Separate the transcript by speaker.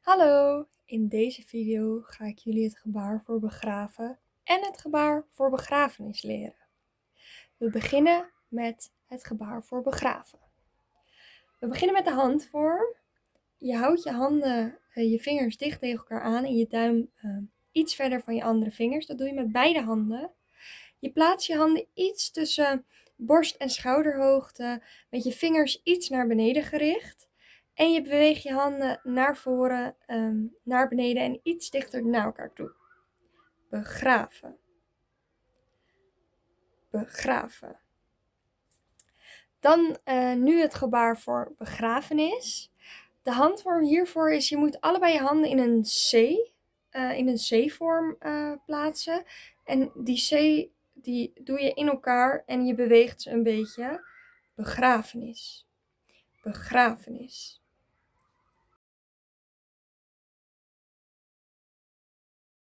Speaker 1: Hallo, in deze video ga ik jullie het gebaar voor begraven en het gebaar voor begrafenis leren. We beginnen met het gebaar voor begraven. We beginnen met de handvorm. Je houdt je handen, je vingers dicht tegen elkaar aan en je duim iets verder van je andere vingers. Dat doe je met beide handen. Je plaatst je handen iets tussen borst- en schouderhoogte, met je vingers iets naar beneden gericht. En je beweegt je handen naar voren, naar beneden en iets dichter naar elkaar toe. Begraven. Begraven. Dan nu het gebaar voor begrafenis. De handvorm hiervoor is, je moet allebei je handen in een C-vorm plaatsen. En die C die doe je in elkaar en je beweegt ze een beetje. Begrafenis. Begrafenis.